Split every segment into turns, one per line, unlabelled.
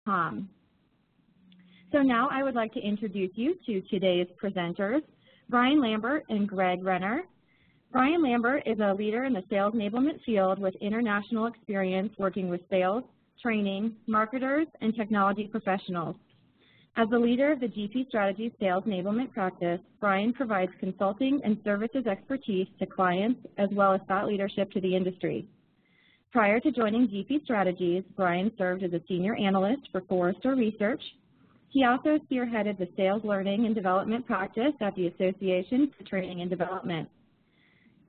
So now I would like to introduce you to today's presenters, Brian Lambert and Greg Renner. Brian Lambert is a leader in the sales enablement field with international experience working with sales, training, marketers, and technology professionals. As the leader of the GP Strategy Sales Enablement practice, Brian provides consulting and services expertise to clients as well as thought leadership to the industry. Prior to joining GP Strategies, Brian served as a senior analyst for Forrester Research. He also spearheaded the Sales Learning and Development practice at the Association for Training and Development.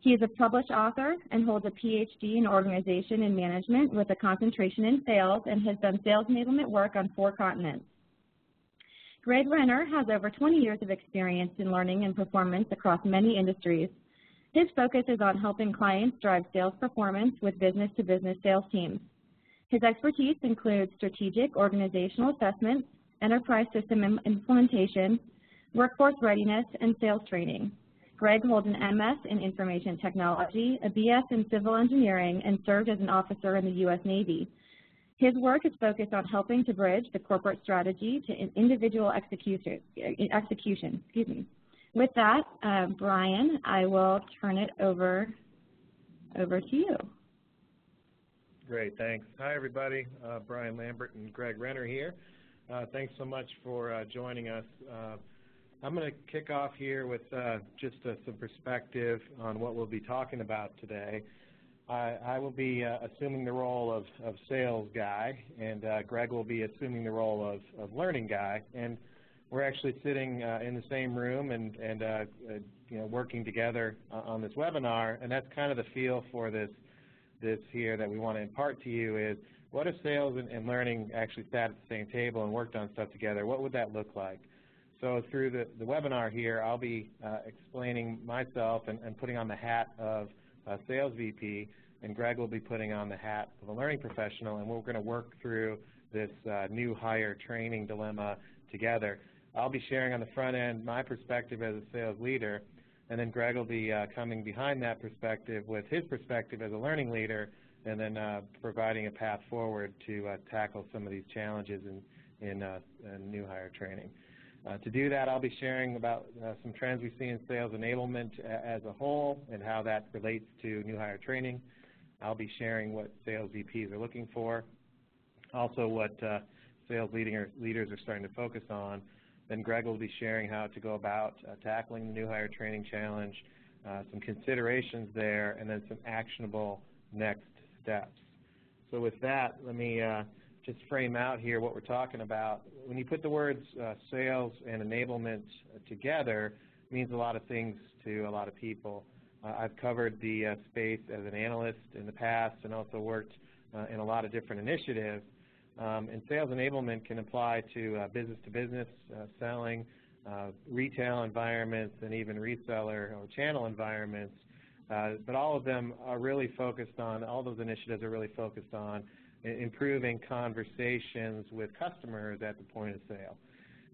He is a published author and holds a PhD in Organization and Management with a concentration in sales and has done sales enablement work on 4 continents. Greg Renner has over 20 years of experience in learning and performance across many industries. His focus is on helping clients drive sales performance with business-to-business sales teams. His expertise includes strategic organizational assessment, enterprise system implementation, workforce readiness, and sales training. Greg holds an MS in Information Technology, a BS in Civil Engineering, and served as an officer in the U.S. Navy. His work is focused on helping to bridge the corporate strategy to individual execution. With that, Brian, I will turn it over to you.
Great, thanks. Hi, everybody. Brian Lambert and Greg Renner here. Thanks so much for joining us. I'm going to kick off here with just some perspective on what we'll be talking about today. I will be assuming the role of sales guy, and Greg will be assuming the role of learning guy. And we're actually sitting in the same room and working together on this webinar, and that's kind of the feel for this here that we want to impart to you is, what if sales and learning actually sat at the same table and worked on stuff together? What would that look like? So through the webinar here, I'll be explaining myself and putting on the hat of a sales VP, and Greg will be putting on the hat of a learning professional, and we're going to work through this new hire training dilemma together. I'll be sharing on the front end my perspective as a sales leader, and then Greg will be coming behind that perspective with his perspective as a learning leader, and then providing a path forward to tackle some of these challenges in new hire training. To do that, I'll be sharing about some trends we see in sales enablement as a whole and how that relates to new hire training. I'll be sharing what sales VPs are looking for, also what sales leaders are starting to focus on. Then Greg will be sharing how to go about tackling the new hire training challenge, some considerations there, and then some actionable next steps. So with that, let me just frame out here what we're talking about. When you put the words sales and enablement together, it means a lot of things to a lot of people. I've covered the space as an analyst in the past and also worked in a lot of different initiatives. And sales enablement can apply to business-to-business selling, retail environments, and even reseller or channel environments. But all of them are really focused on, all those initiatives are really focused on improving conversations with customers at the point of sale.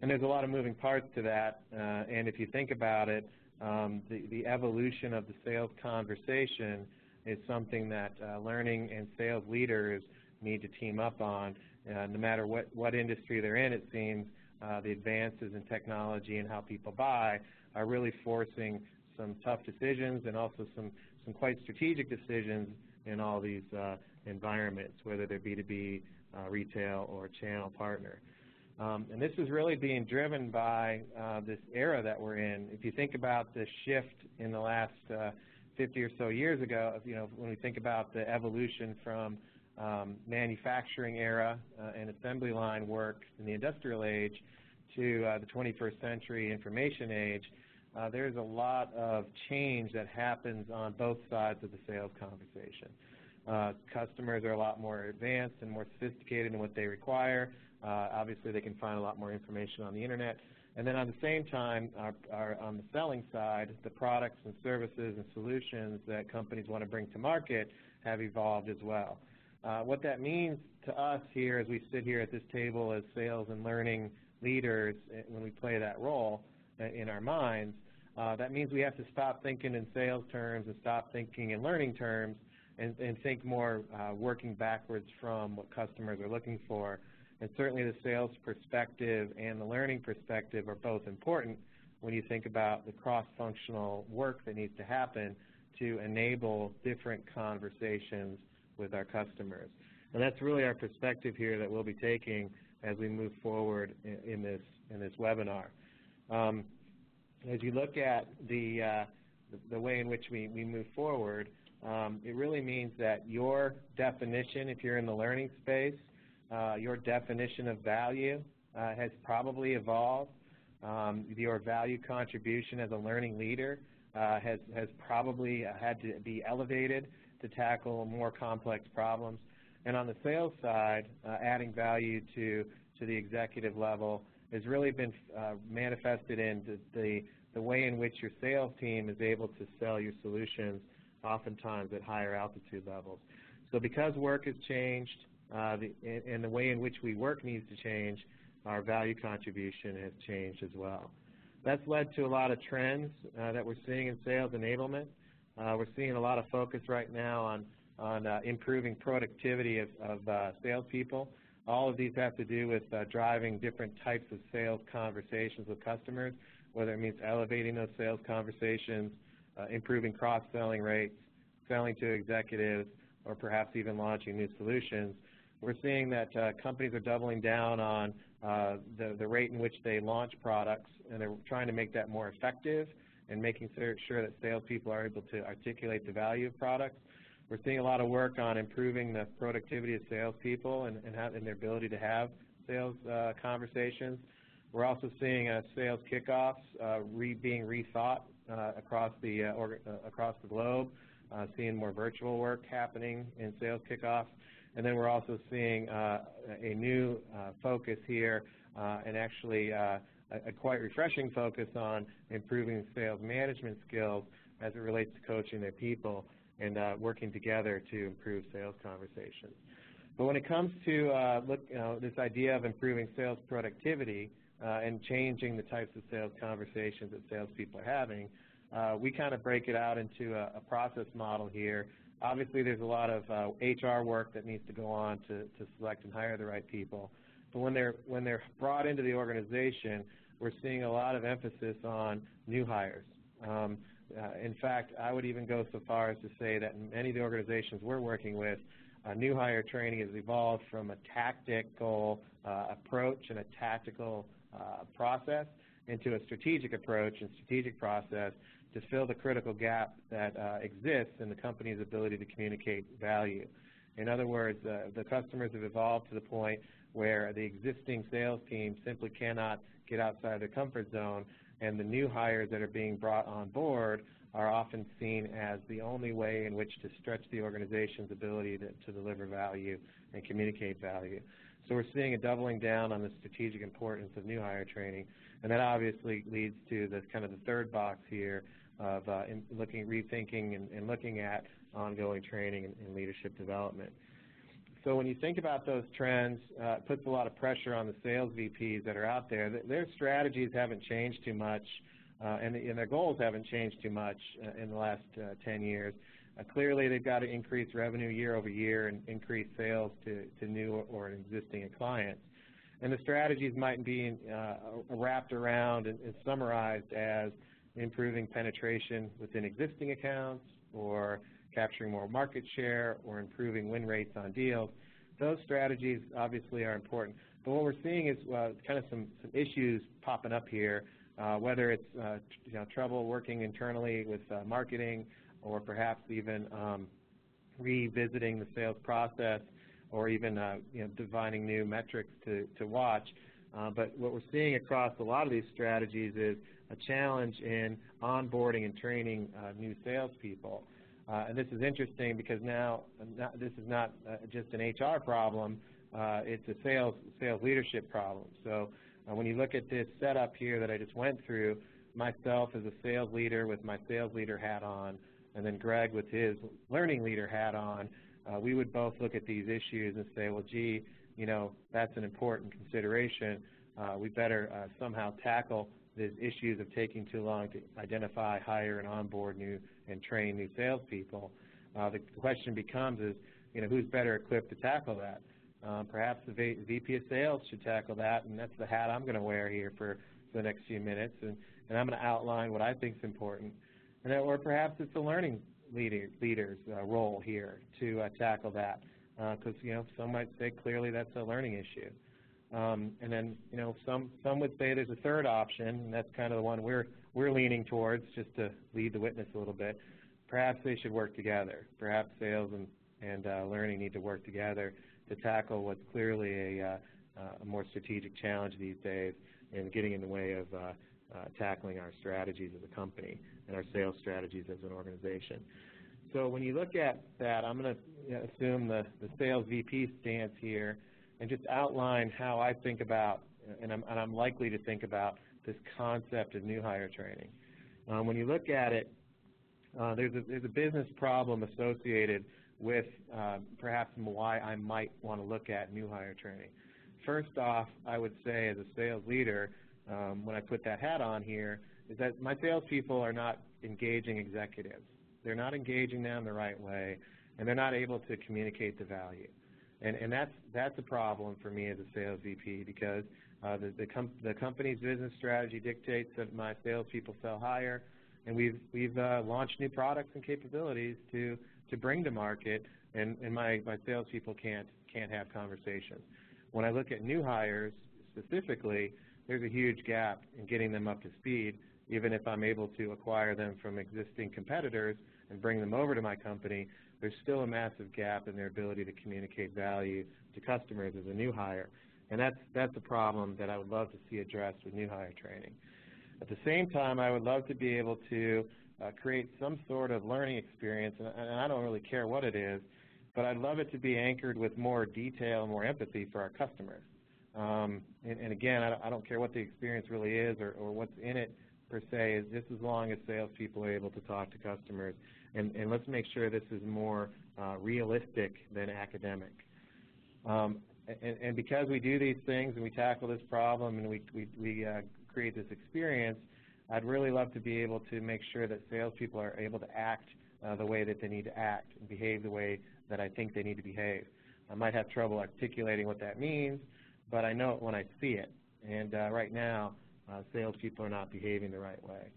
And there's a lot of moving parts to that, and if you think about it, the evolution of the sales conversation is something that learning and sales leaders need to team up on. No matter what industry they're in, it seems the advances in technology and how people buy are really forcing some tough decisions and also some quite strategic decisions in all these environments, whether they're B2B, retail, or channel partner. And this is really being driven by this era that we're in. If you think about the shift in the last 50 or so years ago, when we think about the evolution from manufacturing era and assembly line work in the industrial age to the 21st century information age, there's a lot of change that happens on both sides of the sales conversation. Customers are a lot more advanced and more sophisticated in what they require. Obviously, they can find a lot more information on the internet. And then on the same time, on the selling side, the products and services and solutions that companies want to bring to market have evolved as well. What that means to us here as we sit here at this table as sales and learning leaders, when we play that role in our minds, that means we have to stop thinking in sales terms and stop thinking in learning terms and think more working backwards from what customers are looking for And certainly the sales perspective and the learning perspective are both important when you think about the cross-functional work that needs to happen to enable different conversations with our customers. And that's really our perspective here that we'll be taking as we move forward in this webinar. As you look at the way in which we move forward, it really means that your definition, if you're in the learning space, your definition of value has probably evolved. Your value contribution as a learning leader has probably had to be elevated to tackle more complex problems. And on the sales side, adding value to the executive level has really been manifested in the way in which your sales team is able to sell your solutions oftentimes at higher altitude levels. So because work has changed and the way in which we work needs to change, our value contribution has changed as well. That's led to a lot of trends that we're seeing in sales enablement. We're seeing a lot of focus right now on improving productivity of salespeople. All of these have to do with driving different types of sales conversations with customers, whether it means elevating those sales conversations, improving cross-selling rates, selling to executives, or perhaps even launching new solutions. We're seeing that companies are doubling down on the rate in which they launch products, and they're trying to make that more effective and making sure that salespeople are able to articulate the value of products. We're seeing a lot of work on improving the productivity of salespeople and their ability to have sales conversations. We're also seeing sales kickoffs being rethought across the globe, seeing more virtual work happening in sales kickoffs. And then we're also seeing a new focus here and actually a quite refreshing focus on improving sales management skills as it relates to coaching their people and working together to improve sales conversations. But when it comes to this idea of improving sales productivity and changing the types of sales conversations that salespeople are having, we kind of break it out into a process model here. Obviously, there's a lot of HR work that needs to go on to select and hire the right people. But when they're brought into the organization, we're seeing a lot of emphasis on new hires. In fact, I would even go so far as to say that in many of the organizations we're working with, new hire training has evolved from a tactical approach and a tactical process into a strategic approach and strategic process to fill the critical gap that exists in the company's ability to communicate value. In other words, the customers have evolved to the point where the existing sales team simply cannot get outside their comfort zone, and the new hires that are being brought on board are often seen as the only way in which to stretch the organization's ability to deliver value and communicate value. So we're seeing a doubling down on the strategic importance of new hire training, and that obviously leads to the kind of the third box here of rethinking and looking at ongoing training and leadership development. So when you think about those trends, it puts a lot of pressure on the sales VPs that are out there. Their strategies haven't changed too much, and their goals haven't changed too much in the last 10 years. Clearly, they've got to increase revenue year over year and increase sales to new or existing clients. And the strategies might be wrapped around and summarized as improving penetration within existing accounts, or capturing more market share, or improving win rates on deals. Those strategies obviously are important. But what we're seeing is kind of some issues popping up here, whether it's trouble working internally with marketing, or perhaps even revisiting the sales process, or even defining new metrics to watch. But what we're seeing across a lot of these strategies is a challenge in onboarding and training new salespeople. And this is interesting because now this is not just an HR problem, it's a sales leadership problem. So when you look at this setup here that I just went through, myself as a sales leader with my sales leader hat on, and then Greg with his learning leader hat on, we would both look at these issues and say, well, gee, that's an important consideration. We better somehow tackle the issues of taking too long to identify, hire, and onboard new and train new salespeople. The question becomes who's better equipped to tackle that? Perhaps the VP of Sales should tackle that, and that's the hat I'm going to wear here for the next few minutes, and I'm going to outline what I think is important. And then, or perhaps it's the learning leader's role here to tackle that, because some might say clearly that's a learning issue. And then some would say there's a third option, and that's kind of the one we're leaning towards, just to lead the witness a little bit. Perhaps they should work together. Perhaps sales and learning need to work together to tackle what's clearly a more strategic challenge these days, and getting in the way of tackling our strategies as a company and our sales strategies as an organization. So when you look at that, I'm going to assume the sales VP stance here and just outline how I think about, and I'm likely to think about, this concept of new hire training. When you look at it, there's a business problem associated with perhaps why I might want to look at new hire training. First off, I would say as a sales leader, when I put that hat on here, is that my salespeople are not engaging executives. They're not engaging them the right way, and they're not able to communicate the value. And that's a problem for me as a sales VP, because the company's business strategy dictates that my salespeople sell higher, and we've launched new products and capabilities to bring to market, and my salespeople can't have conversations. When I look at new hires specifically, there's a huge gap in getting them up to speed, even if I'm able to acquire them from existing competitors and bring them over to my company. There's still a massive gap in their ability to communicate value to customers as a new hire. And that's a problem that I would love to see addressed with new hire training. At the same time, I would love to be able to create some sort of learning experience, and I don't really care what it is, but I'd love it to be anchored with more detail and more empathy for our customers. And again, I don't care what the experience really is or what's in it per se, just as long as salespeople are able to talk to customers. And let's make sure this is more realistic than academic. And because we do these things and we tackle this problem and we create this experience, I'd really love to be able to make sure that salespeople are able to act the way that they need to act and behave the way that I think they need to behave. I might have trouble articulating what that means, but I know it when I see it. And right now, salespeople are not behaving the right way.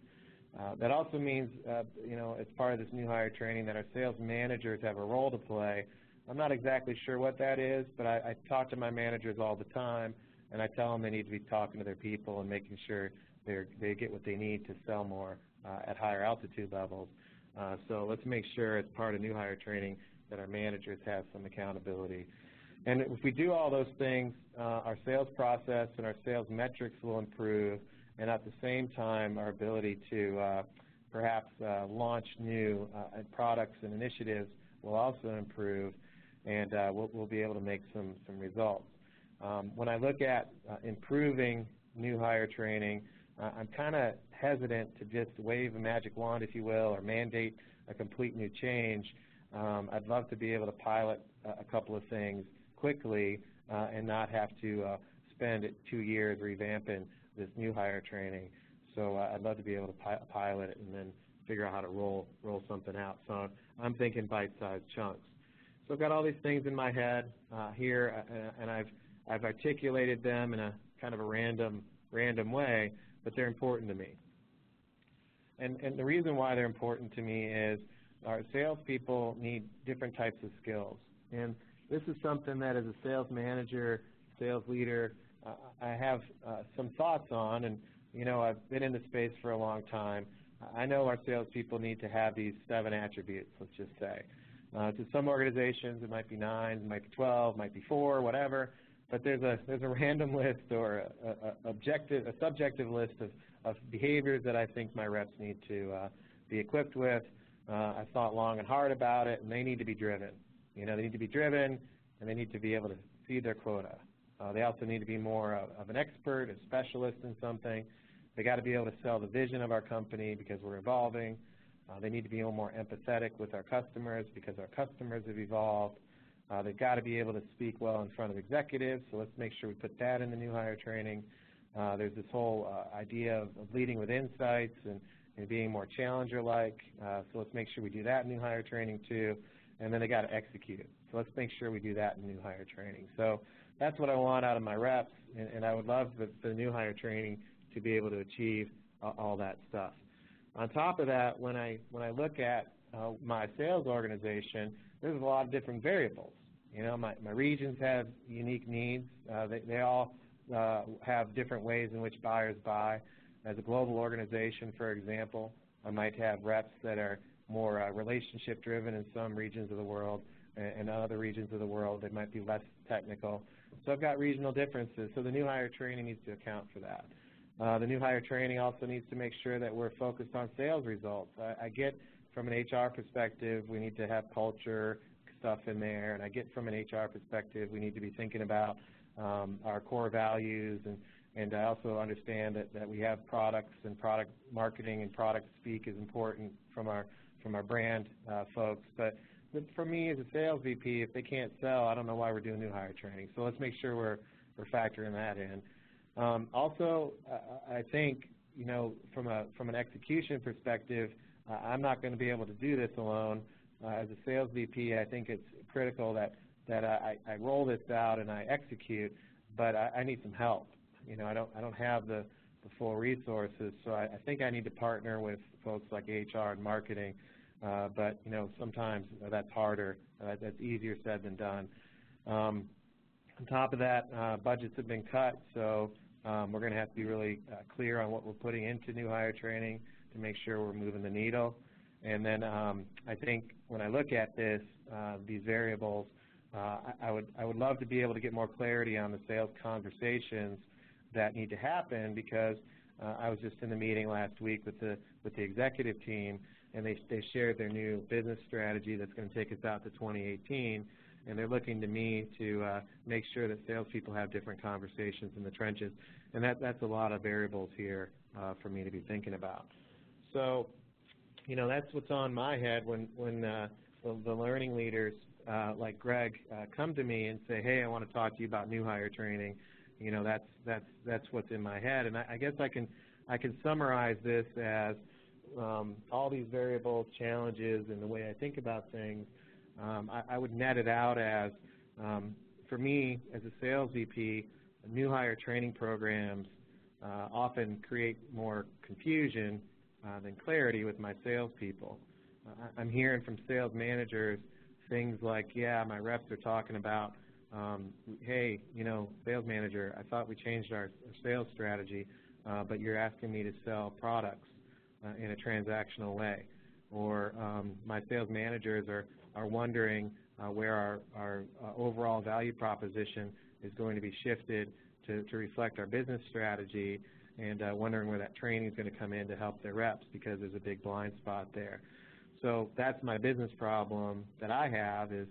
That also means, as part of this new hire training, that our sales managers have a role to play. I'm not exactly sure what that is, but I talk to my managers all the time, and I tell them they need to be talking to their people and making sure they get what they need to sell more at higher altitude levels. So let's make sure as part of new hire training that our managers have some accountability. And if we do all those things, our sales process and our sales metrics will improve, and at the same time, our ability to perhaps launch new products and initiatives will also improve, and we'll be able to make some results. When I look at improving new hire training, I'm kind of hesitant to just wave a magic wand, if you will, or mandate a complete new change. I'd love to be able to pilot a couple of things quickly and not have to spend 2 years revamping this new hire training. So I'd love to be able to pilot it and then figure out how to roll something out. So I'm thinking bite-sized chunks. So I've got all these things in my head here, and I've articulated them in a kind of a random way, but they're important to me. And the reason why they're important to me is our salespeople need different types of skills. And this is something that as a sales manager, sales leader, I have some thoughts on, and I've been in the space for a long time. I know our salespeople need to have these 7 attributes, let's just say. To some organizations, it might be 9, it might be 12, it might be 4, whatever. But there's a random list or a subjective list of behaviors that I think my reps need to be equipped with. I've thought long and hard about it, and they need to be driven. They need to be driven, and they need to be able to feed their quota. They also need to be more of an expert, a specialist in something. They got to be able to sell the vision of our company because we're evolving. They need to be a little more empathetic with our customers because our customers have evolved. They've got to be able to speak well in front of executives, so let's make sure we put that in the new hire training. There's this whole idea of leading with insights and being more challenger-like, so let's make sure we do that in new hire training too. And then they got to execute. So let's make sure we do that in new hire training. So that's what I want out of my reps, and I would love the new hire training to be able to achieve all that stuff. On top of that, when I look at my sales organization, there's a lot of different variables. You know, my regions have unique needs. They all have different ways in which buyers buy. As a global organization, for example, I might have reps that are more relationship-driven in some regions of the world, and in other regions of the world they might be less technical. So I've got regional differences, so the new hire training needs to account for that. The new hire training also needs to make sure that we're focused on sales results. I get from an HR perspective, we need to have culture stuff in there, and I get from an HR perspective, we need to be thinking about our core values, and I also understand that we have products, and product marketing and product speak is important from our brand folks. But for me as a sales VP, if they can't sell, I don't know why we're doing new hire training. So let's make sure we're factoring that in. Also, I think, you know, from an execution perspective, I'm not going to be able to do this alone. As a sales VP, I think it's critical that I roll this out and I execute, but I need some help. You know, I don't have the full resources, so I think I need to partner with folks like HR and marketing. But you know, sometimes that's harder. That's easier said than done. On top of that, budgets have been cut, so we're going to have to be really clear on what we're putting into new hire training to make sure we're moving the needle. And then I think when I look at this, these variables, I would love to be able to get more clarity on the sales conversations that need to happen, because I was just in the meeting last week with the executive team, and they shared their new business strategy that's going to take us out to 2018, and they're looking to me to make sure that salespeople have different conversations in the trenches, and that's a lot of variables here for me to be thinking about. So, you know, that's what's on my head when the learning leaders like Greg come to me and say, hey, I want to talk to you about new hire training. You know, that's what's in my head, and I guess I can summarize this as all these variables, challenges, and the way I think about things. I would net it out as, for me as a sales VP, new hire training programs often create more confusion than clarity with my salespeople. I'm hearing from sales managers things like, yeah, my reps are talking about, hey, you know, sales manager, I thought we changed our sales strategy, but you're asking me to sell products in a transactional way. Or my sales managers are wondering where our overall value proposition is going to be shifted to reflect our business strategy, and wondering where that training is going to come in to help their reps, because there's a big blind spot there. So that's my business problem that I have, is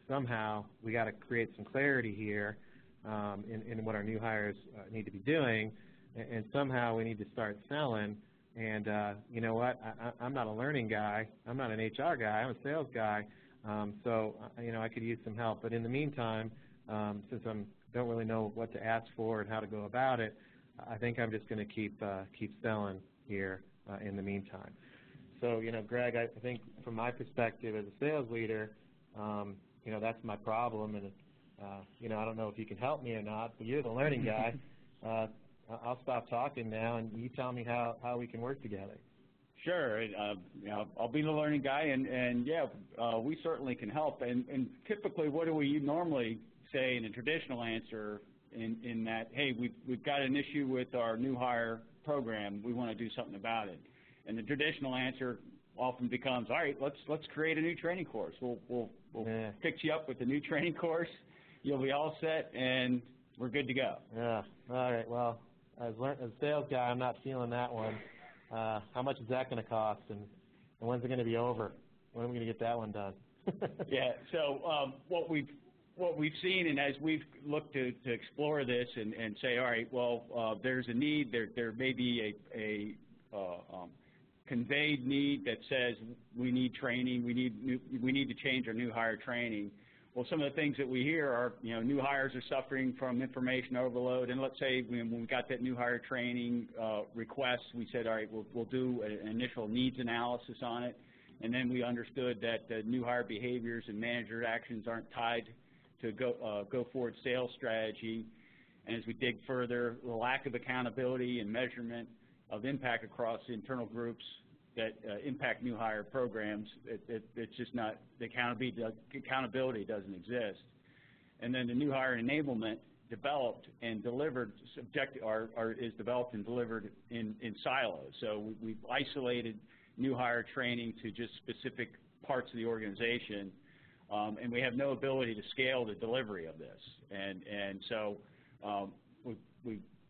somehow we got to create some clarity here in what our new hires need to be doing, and somehow we need to start selling. And you know what? I'm not a learning guy. I'm not an HR guy. I'm a sales guy. So you know, I could use some help. But in the meantime, since I don't really know what to ask for and how to go about it, I think I'm just going to keep selling here in the meantime. So, you know, Greg, I think from my perspective as a sales leader, you know, that's my problem, and you know, I don't know if you can help me or not, but you're the learning guy. I'll stop talking now, and you tell me how we can work together.
Sure. You know, I'll be the learning guy, and yeah, we certainly can help. And typically, what do we normally say in a traditional answer? In that, hey, we've got an issue with our new hire program. We want to do something about it. And the traditional answer often becomes, all right, let's create a new training course. We'll fix you up with a new training course. You'll be all set, and we're good to go.
Yeah. All right. Well, as a sales guy, I'm not feeling that one. How much is that going to cost, and when's it going to be over? When are we going to get that one done?
Yeah. So what we've seen, and as we've looked to explore this and say, all right, well, there's a need. There may be a conveyed need that says we need training. We need to change our new hire training. Well, some of the things that we hear are, you know, new hires are suffering from information overload. And let's say when we got that new hire training request, we said, all right, we'll do an initial needs analysis on it. And then we understood that the new hire behaviors and manager actions aren't tied to go forward sales strategy. And as we dig further, the lack of accountability and measurement of impact across internal groups that impact new hire programs, it's just not, the accountability doesn't exist. And then the new hire enablement developed and delivered is developed and delivered in silos. So we've isolated new hire training to just specific parts of the organization, and we have no ability to scale the delivery of this. And so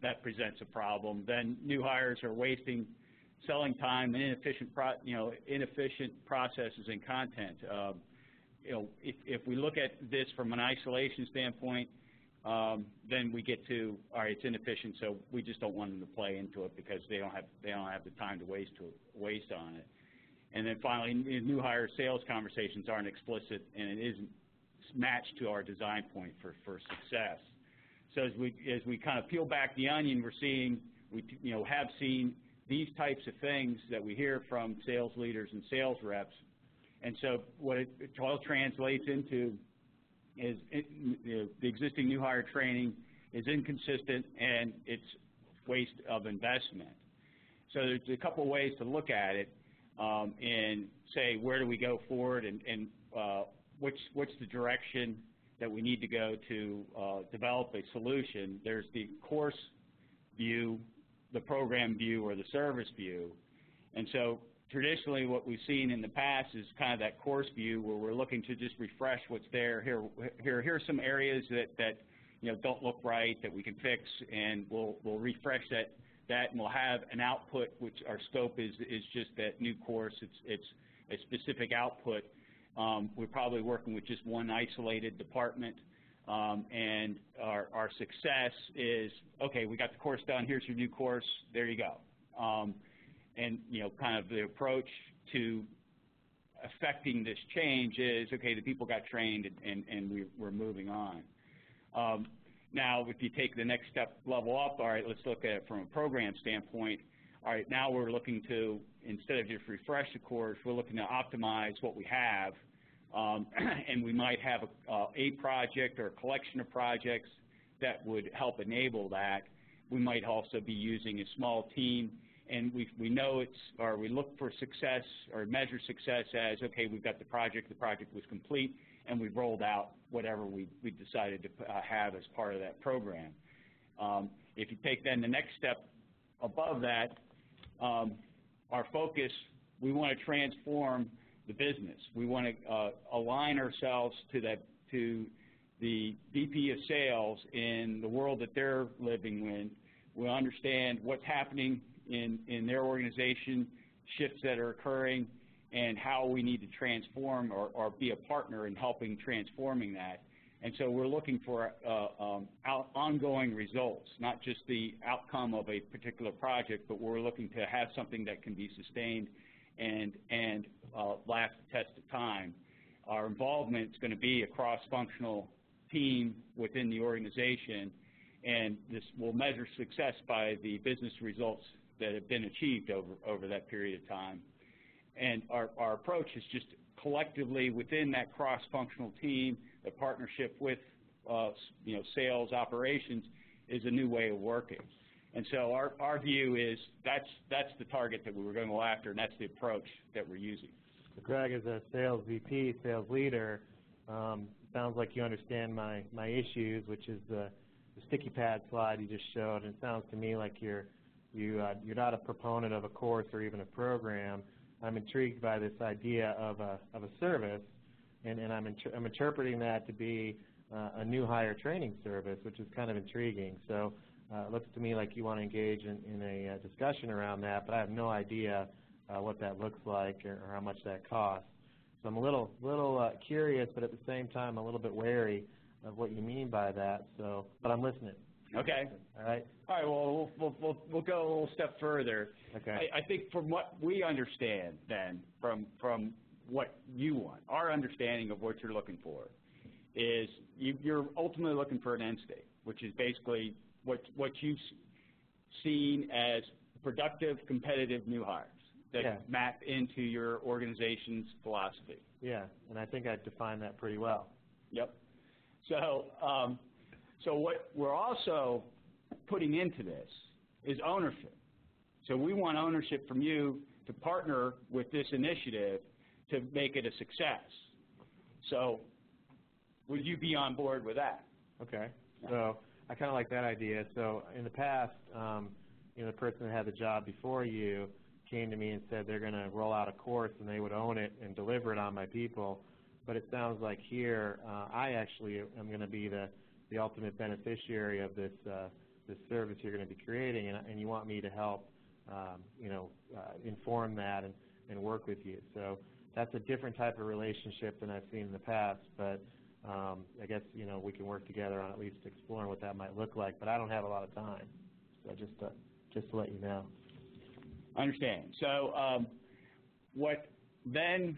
that presents a problem. Then new hires are wasting selling time and inefficient processes and content. If we look at this from an isolation standpoint, then we get to, all right, it's inefficient, so we just don't want them to play into it because they don't have the time to waste on it. And then finally, new hire sales conversations aren't explicit, and it isn't matched to our design point for success. So as we kind of peel back the onion, we have seen these types of things that we hear from sales leaders and sales reps. And so what it all translates into is the existing new hire training is inconsistent and it's waste of investment. So there's a couple of ways to look at it and say where do we go forward and what's the direction that we need to go to develop a solution. There's the course view, the program view, or the service view. And so traditionally what we've seen in the past is kind of that course view where we're looking to just refresh what's there. Here are some areas that don't look right that we can fix, and we'll refresh that and we'll have an output, which our scope is just that new course. It's a specific output. We're probably working with just one isolated department, and our success is, okay, we got the course done, here's your new course, there you go. And kind of the approach to affecting this change is, okay, the people got trained and we're moving on. Now, if you take the next step level up, all right, let's look at it from a program standpoint. All right, now we're looking to, instead of just refresh the course, we're looking to optimize what we have. And we might have a project or a collection of projects that would help enable that. We might also be using a small team, and we know we look for success or measure success as, okay, we've got the project was complete, and we've rolled out whatever we decided to have as part of that program. If you take then the next step above that, our focus, we want to transform the business. We want to align ourselves to the VP of sales in the world that they're living in. We understand what's happening in their organization, shifts that are occurring, and how we need to transform or be a partner in helping transforming that. And so we're looking for ongoing results, not just the outcome of a particular project, but we're looking to have something that can be sustained and last the test of time. Our involvement is going to be a cross-functional team within the organization, and this will measure success by the business results that have been achieved over that period of time. And our approach is just collectively within that cross-functional team, the partnership with sales operations is a new way of working. And so our view is that's the target that we were going to go after, and that's the approach that we're using.
So Greg, as a sales VP, sales leader, sounds like you understand my issues, which is the sticky pad slide you just showed. And it sounds to me like you're not a proponent of a course or even a program. I'm intrigued by this idea of a service, and I'm interpreting that to be a new hire training service, which is kind of intriguing. So it looks to me like you want to engage in a discussion around that, but I have no idea what that looks like or how much that costs. So I'm a little curious, but at the same time a little bit wary of what you mean by that. So, but I'm listening.
Okay.
All right.
All right. Well, we'll go a little step further.
Okay.
I think from what we understand, then, from what you want, our understanding of what you're looking for is you're ultimately looking for an end state, which is basically what you've seen as productive, competitive new hires. that map into your organization's philosophy.
Yeah, and I think I defined that pretty well.
Yep. So, so what we're also putting into this is ownership. So we want ownership from you to partner with this initiative to make it a success. So would you be on board with that?
Okay. So I kind of like that idea. So in the past, the person that had the job before you came to me and said they're going to roll out a course and they would own it and deliver it on my people. But it sounds like here I actually am going to be the ultimate beneficiary of this this service you're going to be creating, and you want me to help inform that and work with you. So that's a different type of relationship than I've seen in the past, but I guess we can work together on at least exploring what that might look like. But I don't have a lot of time, so just to let you know.
I understand. So what then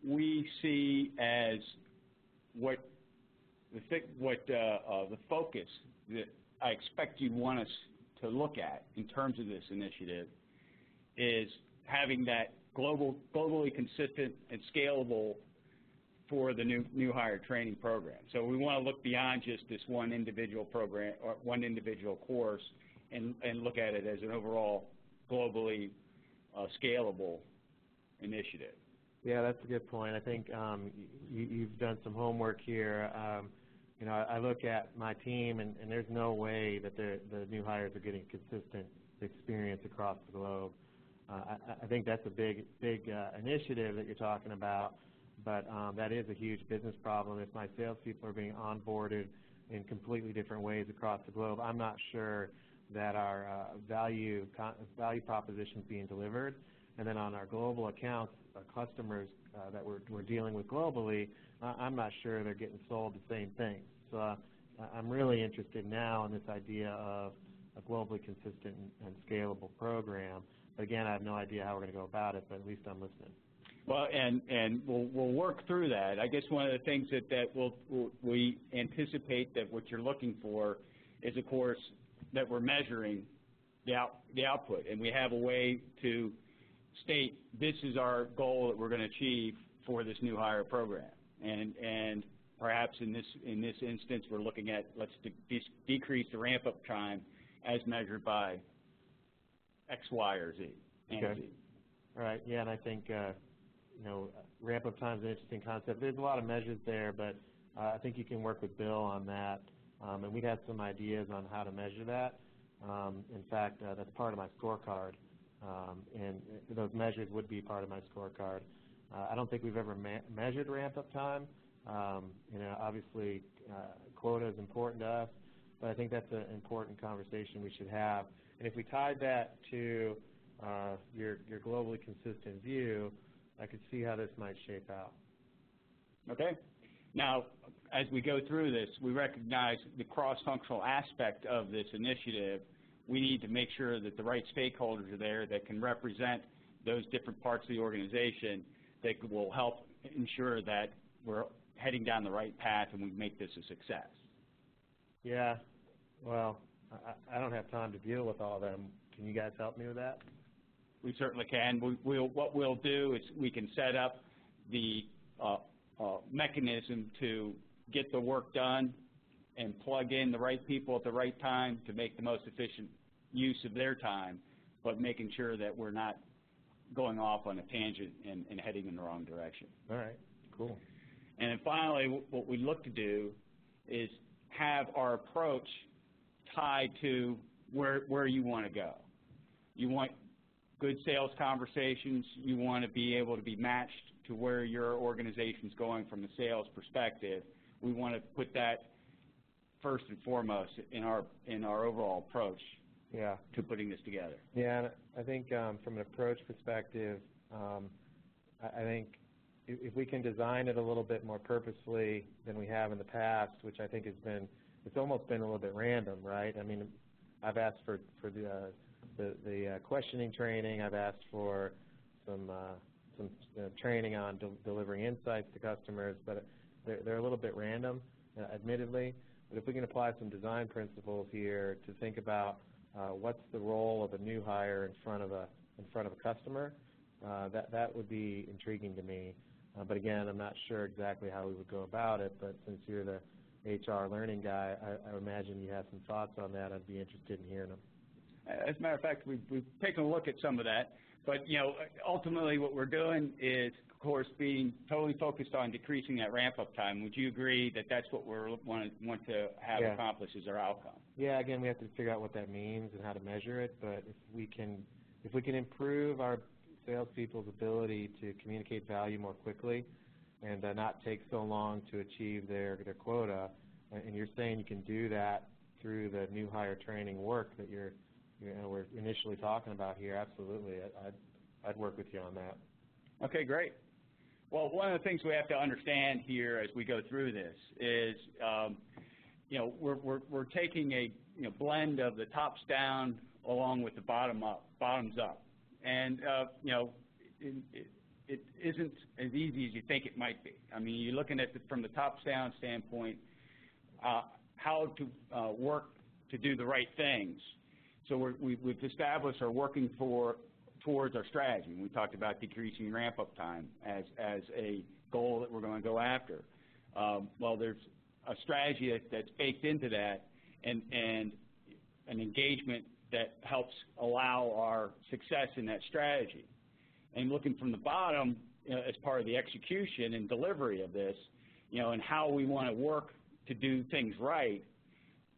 we see as the focus that I expect you want us to look at in terms of this initiative is having that globally consistent and scalable for the new hire training program. So we want to look beyond just this one individual program or one individual course and look at it as an overall globally scalable initiative.
Yeah, that's a good point. I think you've done some homework here. I look at my team, and there's no way that the new hires are getting consistent experience across the globe. I think that's a big initiative that you're talking about, but that is a huge business problem. If my salespeople are being onboarded in completely different ways across the globe, I'm not sure that our value proposition is being delivered. And then on our global accounts, our customers that we're dealing with globally, I'm not sure they're getting sold the same thing. So I'm really interested now in this idea of a globally consistent and scalable program. But again, I have no idea how we're going to go about it, but at least I'm listening.
Well, and we'll work through that. I guess one of the things that we anticipate that what you're looking for is, of course, that we're measuring the output, and we have a way to state this is our goal that we're going to achieve for this new hire program. And perhaps in this instance, we're looking at let's decrease the ramp-up time as measured by X, Y, or Z.
Okay. Z. All right. Yeah, and I think ramp-up time is an interesting concept. There's a lot of measures there, but I think you can work with Bill on that, and we'd have some ideas on how to measure that. In fact, that's part of my scorecard, and those measures would be part of my scorecard. I don't think we've ever measured ramp-up time. Obviously, quota is important to us, but I think that's an important conversation we should have. And if we tied that to your globally consistent view, I could see how this might shape out. Okay.
Now, as we go through this, we recognize the cross-functional aspect of this initiative. We need to make sure that the right stakeholders are there that can represent those different parts of the organization that will help ensure that we're heading down the right path and we make this a success.
Yeah. Well, I don't have time to deal with all of them. Can you guys help me with that?
We certainly can. What we'll do is we can set up the mechanism to get the work done and plug in the right people at the right time to make the most efficient use of their time, but making sure that we're not going off on a tangent and heading in the wrong direction.
All right, cool.
And then finally, what we look to do is have our approach tied to where you want to go. You want good sales conversations. You want to be able to be matched to where your organization's going from a sales perspective. We want to put that first and foremost in our overall approach to putting this together.
Yeah, I think from an approach perspective, I think if we can design it a little bit more purposefully than we have in the past, which I think it's almost been a little bit random, right? I mean, I've asked for the questioning training. I've asked for some training on delivering insights to customers, but they're a little bit random, admittedly. But if we can apply some design principles here to think about what's the role of a new hire in front of a customer, that would be intriguing to me. But again, I'm not sure exactly how we would go about it, but since you're the HR learning guy, I imagine you have some thoughts on that. I'd be interested in hearing them.
As a matter of fact, we've taken a look at some of that, but ultimately what we're doing is, of course, being totally focused on decreasing that ramp-up time. Would you agree that that's what we want to have accomplished as our outcome?
Yeah. Again, we have to figure out what that means and how to measure it. But if we can improve our salespeople's ability to communicate value more quickly and not take so long to achieve their quota, and you're saying you can do that through the new hire training work that we're initially talking about here, absolutely. I'd work with you on that. Okay, great. Well, one of the things we have to understand here as we go through this is, we're taking a blend of the tops down along with the bottoms up, and it isn't as easy as you think it might be. I mean, you're looking at it from the tops down standpoint, how to work to do the right things. So we've established our working towards our strategy. We talked about decreasing ramp-up time as a goal that we're going to go after. Well, there's a strategy that's baked into that, and an engagement that helps allow our success in that strategy. And looking from the bottom, as part of the execution and delivery of this, and how we want to work to do things right,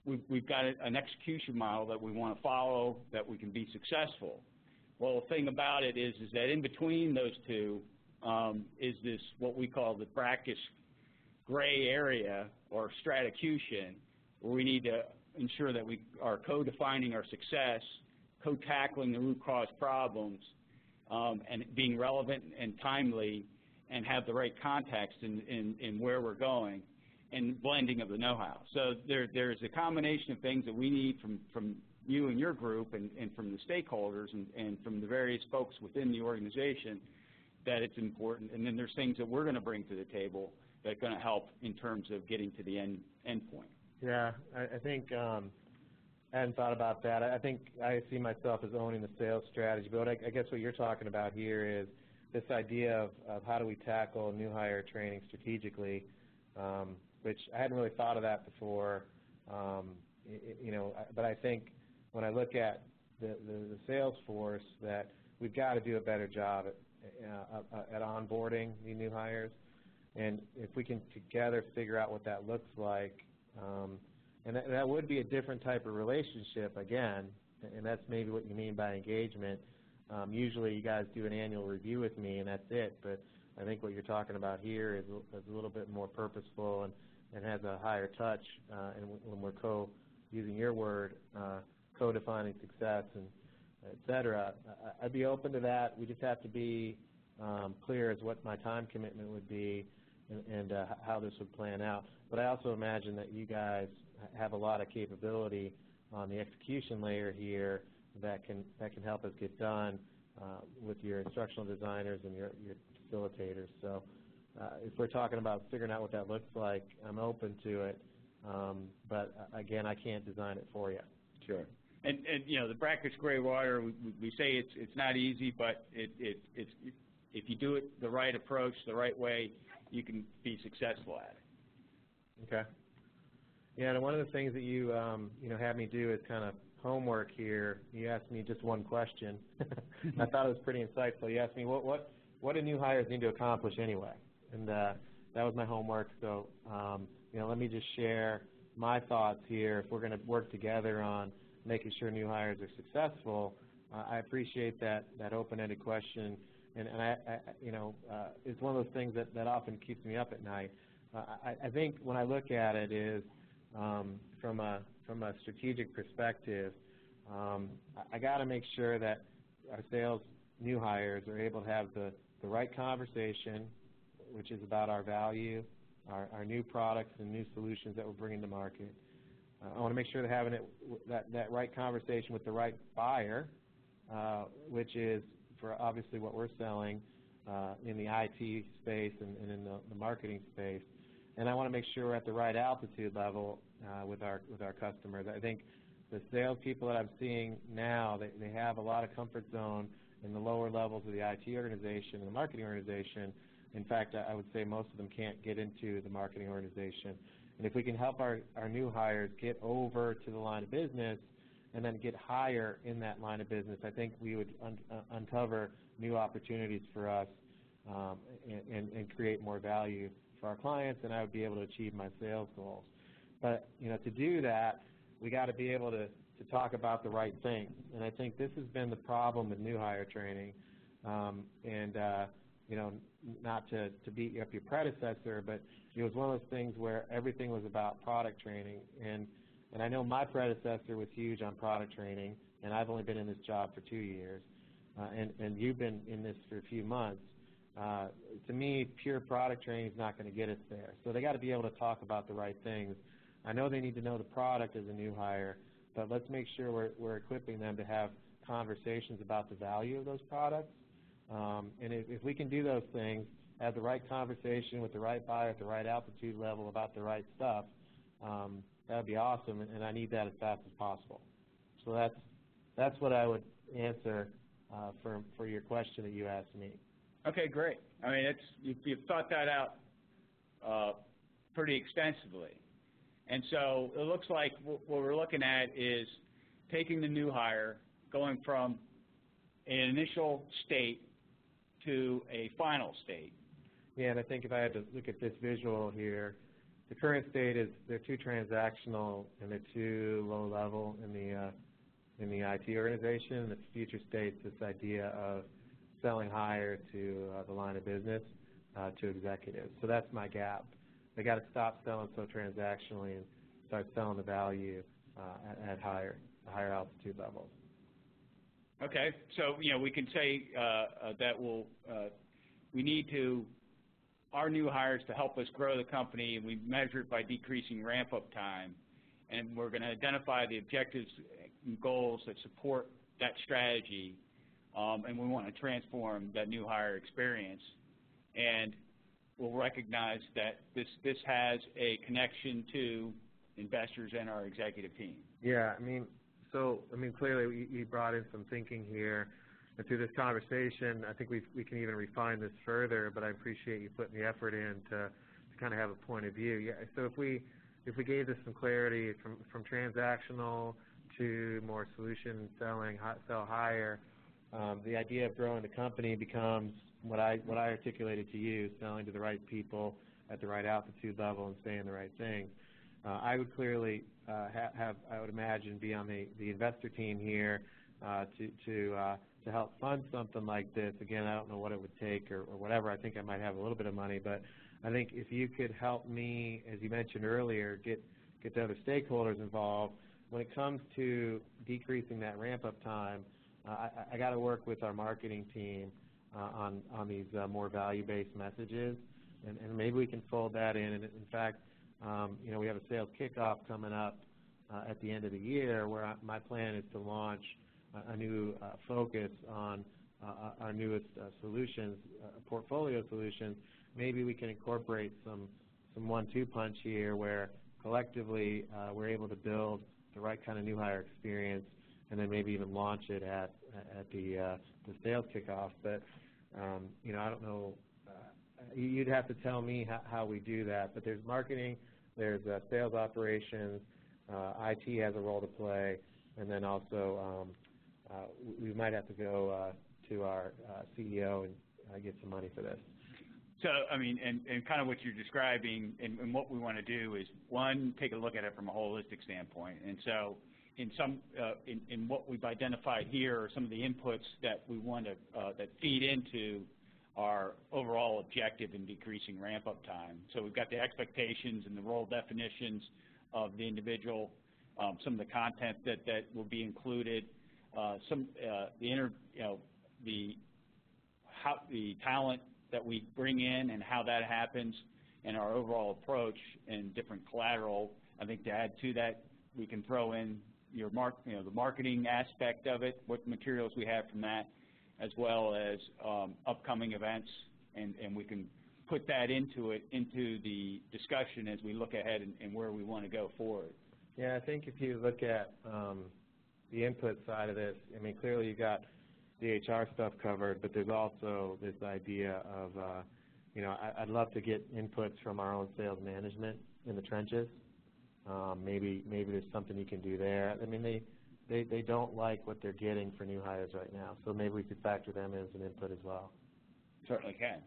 we've got an execution model that we want to follow, that we can be successful. Well, the thing about it is that in between those two is this, what we call the brackish gray area or stratacution, where we need to ensure that we are co-defining our success, co-tackling the root cause problems, and being relevant and timely, and have the right context in where we're going, and blending of the know-how. So there's a combination of things that we need from you and your group, and from the stakeholders, and from the various folks within the organization, that it's important. And then there's things that we're going to bring to the table that are going to help in terms of getting to the end point. Yeah, I think I hadn't thought about that. I think I see myself as owning the sales strategy, but I guess what you're talking about here is this idea of how do we tackle new hire training strategically, which I hadn't really thought of that before. But I think when I look at the sales force, that we've got to do a better job at onboarding the new hires, and if we can together figure out what that looks like, and that would be a different type of relationship again, and that's maybe what you mean by engagement. Usually you guys do an annual review with me and that's it, but I think what you're talking about here is a little bit more purposeful and has a higher touch, and when we're using your word, co-defining success and et cetera. I'd be open to that. We just have to be clear as what my time commitment would be, and how this would plan out. But I also imagine that you guys have a lot of capability on the execution layer here that can help us get done with your instructional designers and your facilitators. So if we're talking about figuring out what that looks like, I'm open to it, but again, I can't design it for you. Sure. And the brackish gray water, we say it's not easy, but it's if you do it the right approach, the right way, you can be successful at it. Okay. Yeah, and one of the things that you had me do is kind of homework here. You asked me just one question. I thought it was pretty insightful. You asked me what do new hires need to accomplish anyway, and that was my homework. So let me just share my thoughts here. If we're going to work together on making sure new hires are successful, I appreciate that open-ended question. And it's one of those things that often keeps me up at night. I think when I look at it is from a strategic perspective, I got to make sure that our sales new hires are able to have the right conversation, which is about our value, our new products and new solutions that we're bringing to market. I want to make sure they're having that right conversation with the right buyer, which is for obviously what we're selling in the IT space and in the marketing space. And I want to make sure we're at the right altitude level with our customers. I think the salespeople that I'm seeing now, they have a lot of comfort zone in the lower levels of the IT organization and the marketing organization. In fact, I would say most of them can't get into the marketing organization. And if we can help our new hires get over to the line of business and then get higher in that line of business, I think we would uncover new opportunities for us and create more value for our clients, and I would be able to achieve my sales goals. But, to do that, we got to be able to talk about the right things. And I think this has been the problem with new hire training. Not to beat up your predecessor, but it was one of those things where everything was about product training. And I know my predecessor was huge on product training, and I've only been in this job for 2 years, and you've been in this for a few months. To me, pure product training is not going to get us there. So they got to be able to talk about the right things. I know they need to know the product as a new hire, but let's make sure we're equipping them to have conversations about the value of those products. And if we can do those things, have the right conversation with the right buyer at the right altitude level about the right stuff, that would be awesome, and I need that as fast as possible. So that's what I would answer for your question that you asked me.
Okay, great. I mean, you've thought that out pretty extensively. And so it looks like what we're looking at is taking the new hire, going from an initial state to a final state.
Yeah, and I think if I had to look at this visual here, the current state is they're too transactional and they're too low level in the IT organization. The future state's this idea of selling higher to the line of business, to executives. So that's my gap. They got to stop selling so transactionally and start selling the value at higher altitude levels.
Okay, so we can say that we need our new hires to help us grow the company, and we measure it by decreasing ramp-up time, and we're going to identify the objectives and goals that support that strategy, and we want to transform that new hire experience, and we'll recognize that this has a connection to investors and our executive team.
Yeah, clearly you brought in some thinking here, and through this conversation, I think we can even refine this further, but I appreciate you putting the effort in to kind of have a point of view. Yeah, so if we gave this some clarity from transactional to more solution selling, sell higher, the idea of growing the company becomes what I articulated to you, selling to the right people at the right altitude level and saying the right things. I would clearly I would imagine, be on the investor team here to help fund something like this. Again, I don't know what it would take or whatever. I think I might have a little bit of money, but I think if you could help me, as you mentioned earlier, get the other stakeholders involved, when it comes to decreasing that ramp-up time, I got to work with our marketing team on these more value-based messages, and maybe we can fold that in. And in fact, we have a sales kickoff coming up at the end of the year where my plan is to launch a new focus on our newest solutions, portfolio solutions. Maybe we can incorporate some 1-2 punch here where collectively we're able to build the right kind of new hire experience and then maybe even launch it at the sales kickoff. But, I don't know. You'd have to tell me how we do that. But there's marketing, there's sales operations, IT has a role to play, and then also we might have to go to our CEO and get some money for this.
So, and kind of what you're describing and what we want to do is, one, take a look at it from a holistic standpoint. And so in what we've identified here are some of the inputs that we want to that feed into our overall objective in decreasing ramp-up time. So we've got the expectations and the role definitions of the individual, some of the content that will be included, the talent that we bring in and how that happens, and our overall approach and different collateral. I think to add to that, we can throw in the marketing aspect of it, what materials we have from that, as well as upcoming events, and we can put that into the discussion as we look ahead and where we want to go forward.
Yeah, I think if you look at the input side of this, clearly you've got the HR stuff covered, but there's also this idea of, you know, I'd love to get inputs from our own sales management in the trenches. Maybe there's something you can do there. I mean, they don't like what they're getting for new hires right now, so maybe we could factor them as an input as well.
Certainly can.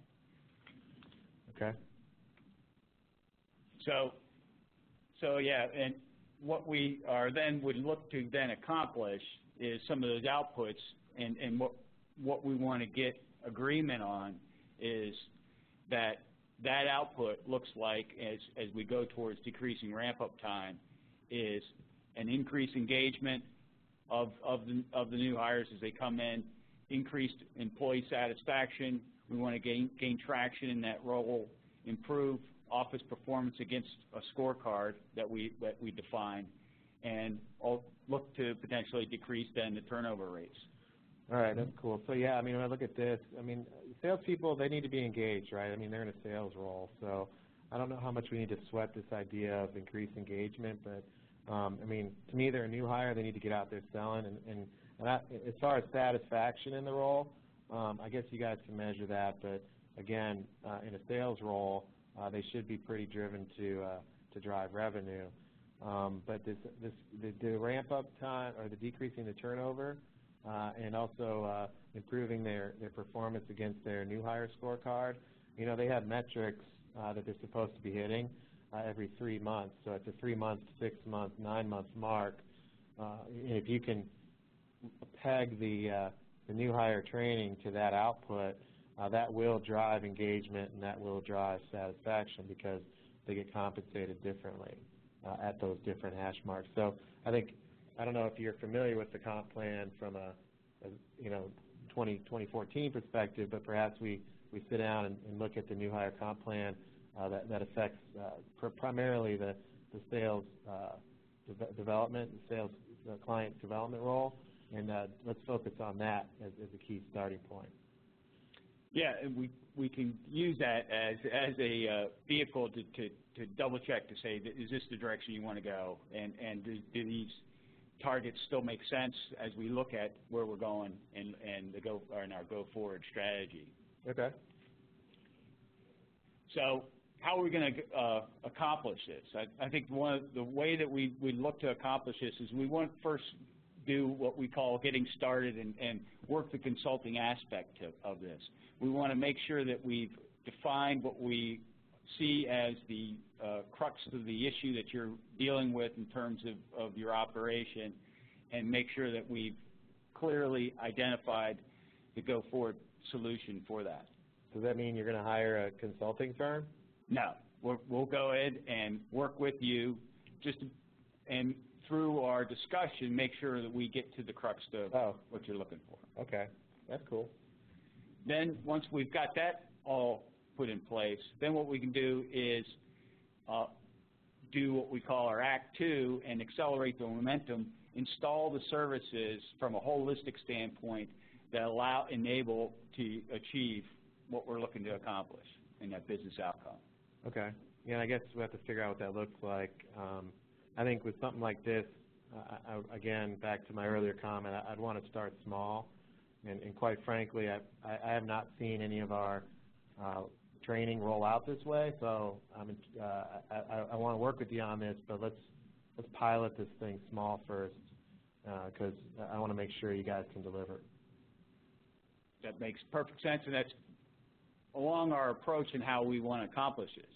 Okay.
So yeah, and what we are then would look to then accomplish is some of those outputs, and what we want to get agreement on is that output looks like, as we go towards decreasing ramp-up time, is an increased engagement of the new hires as they come in, increased employee satisfaction. We want to gain traction in that role, improve office performance against a scorecard that we define, and look to potentially decrease then the turnover rates.
All right, that's cool. So yeah, I mean, when I look at this, I mean, salespeople, they need to be engaged, right? I mean, they're in a sales role, so I don't know how much we need to sweat this idea of increased engagement, but I mean, to me, they're a new hire. They need to get out there selling, and as far as satisfaction in the role, I guess you guys can measure that, but again, in a sales role, they should be pretty driven to drive revenue. But the ramp-up time, or the decreasing the turnover, and also improving their performance against their new hire scorecard, you know, they have metrics that they're supposed to be hitting every 3 months. So it's a 3-month, 6-month, 9-month mark. If you can peg the new hire training to that output, that will drive engagement and that will drive satisfaction because they get compensated differently at those different hash marks. So I don't know if you're familiar with the comp plan from a 2014 perspective, but perhaps we sit down and look at the new hire comp plan that affects primarily the sales development, the client development role, and let's focus on that as a key starting point.
Yeah, and we can use that as a vehicle to double check to say, is this the direction you want to go, and do these targets still make sense as we look at where we're going and our go forward strategy.
Okay.
So how are we going to accomplish this? I think the way that we look to accomplish this is we want to first do what we call getting started and work the consulting aspect of this. We want to make sure that we've defined what we see as the crux of the issue that you're dealing with in terms of your operation, and make sure that we've clearly identified the go-forward solution for that.
Does that mean you're going to hire a consulting firm?
No. We'll go ahead and work with you and through our discussion, make sure that we get to the crux of what you're looking for.
Okay. That's cool.
Then once we've got that all put in place, then what we can do is do what we call our Act 2 and accelerate the momentum, install the services from a holistic standpoint that enable to achieve what we're looking to accomplish in that business outcome.
Okay. Yeah, I guess we have to figure out what that looks like. I think with something like this, again, back to my earlier comment, I'd want to start small. And quite frankly, I have not seen any of our training roll out this way. So I want to work with you on this, but let's pilot this thing small first, because I want to make sure you guys can deliver.
That makes perfect sense, and that's along our approach and how we want to accomplish this.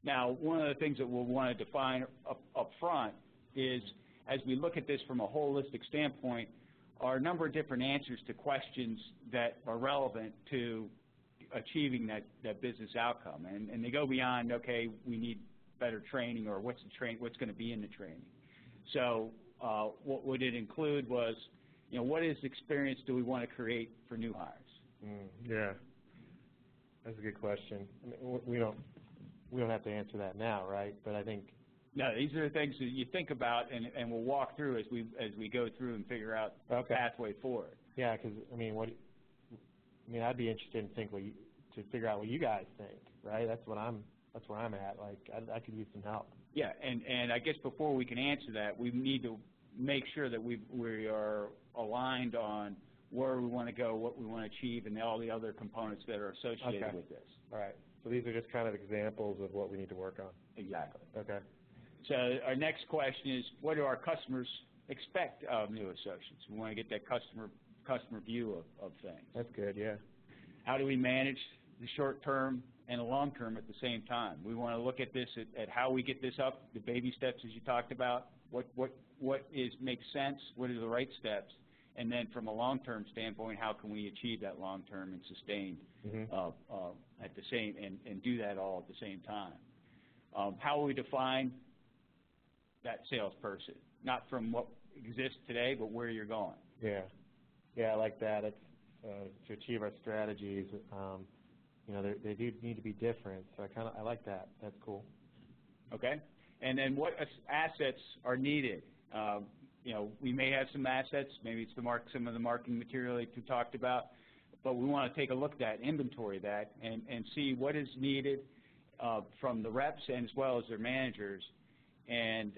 Now, one of the things that we'll want to define up front is, as we look at this from a holistic standpoint, are a number of different answers to questions that are relevant to achieving that business outcome. And they go beyond, okay, we need better training, or what's going to be in the training. So what would it include was, what is experience do we want to create for new hires?
Yeah, that's a good question. I mean, we don't have to answer that now, right? But I think
no, these are the things that you think about, and we'll walk through as we go through and figure out the pathway forward.
Yeah, because I'd be interested in to figure out what you guys think, right? That's where I'm at. Like, I could use some help.
Yeah, and I guess before we can answer that, we need to make sure that we are aligned on where we want to go, what we want to achieve, and all the other components that are associated with this.
All right. So these are just kind of examples of what we need to work on.
Exactly.
Okay.
So our next question is, what do our customers expect of new associates? We want to get that customer view of things.
That's good, yeah.
How do we manage the short term and the long term at the same time? We want to look at this at how we get this up, the baby steps as you talked about, what makes sense, what are the right steps, and then from a long-term standpoint, how can we achieve that long-term and sustained at the same, and do that all at the same time? How will we define that salesperson, not from what exists today, but where you're going?
Yeah. Yeah, I like that. It's to achieve our strategies, you know, they do need to be different. So I like that. That's cool.
Okay. And then what assets are needed? You know, we may have some assets. Maybe it's some of the marketing material that you talked about. But we want to take a look at that, inventory that, and see what is needed from the reps and as well as their managers, and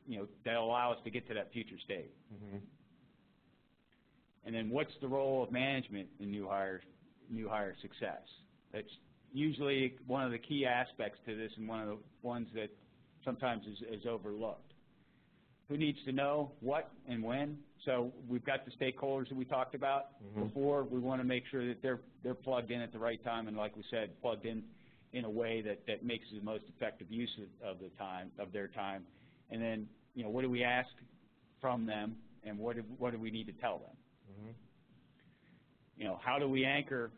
you know, that'll allow us to get to that future state. And then what's the role of management in new hire success? That's usually one of the key aspects to this, and one of the ones that sometimes is overlooked. Who needs to know what and when? So we've got the stakeholders that we talked about before. We want to make sure that they're plugged in at the right time, and like we said, plugged in a way that makes the most effective use of their time. And then, you know, what do we ask from them, and what do we need to tell them? You know, how do we anchor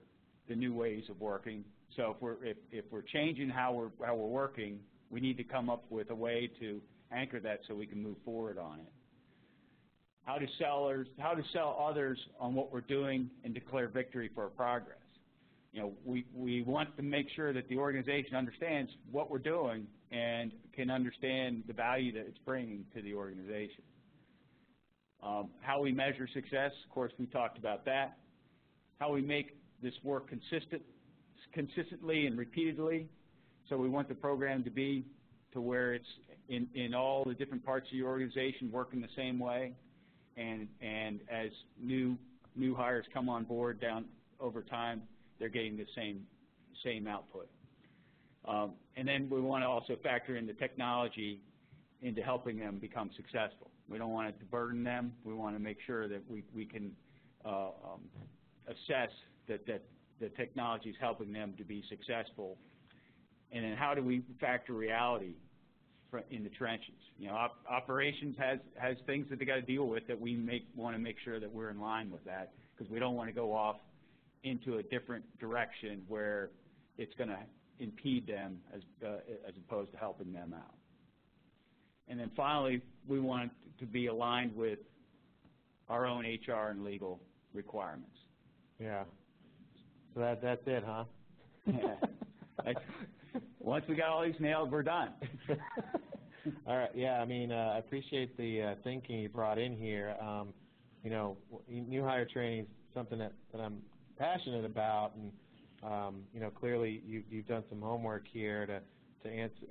the new ways of working? So if we're changing how we're working, we need to come up with a way to anchor that so we can move forward on it. How to sell others on what we're doing and declare victory for our progress. You know, we want to make sure that the organization understands what we're doing and can understand the value that it's bringing to the organization. How we measure success, of course, we talked about that. How we make this work consistently and repeatedly. So we want the program to be to where it's in all the different parts of your organization working the same way, and as new hires come on board down over time, they're getting the same output. And then we want to also factor in the technology into helping them become successful. We don't want it to burden them. We want to make sure that we can assess that the technology is helping them to be successful. And then how do we factor reality in the trenches? You know, operations has things that they got to deal with that we want to make sure that we're in line with that, because we don't want to go off into a different direction where it's going to impede them as opposed to helping them out. And then finally, we want it to be aligned with our own HR and legal requirements.
Yeah. So that's it, huh?
Yeah. Once we got all these nailed, we're done.
All right. Yeah. I mean, I appreciate the thinking you brought in here. You know, new hire training is something that I'm passionate about, and you know, clearly you've done some homework here to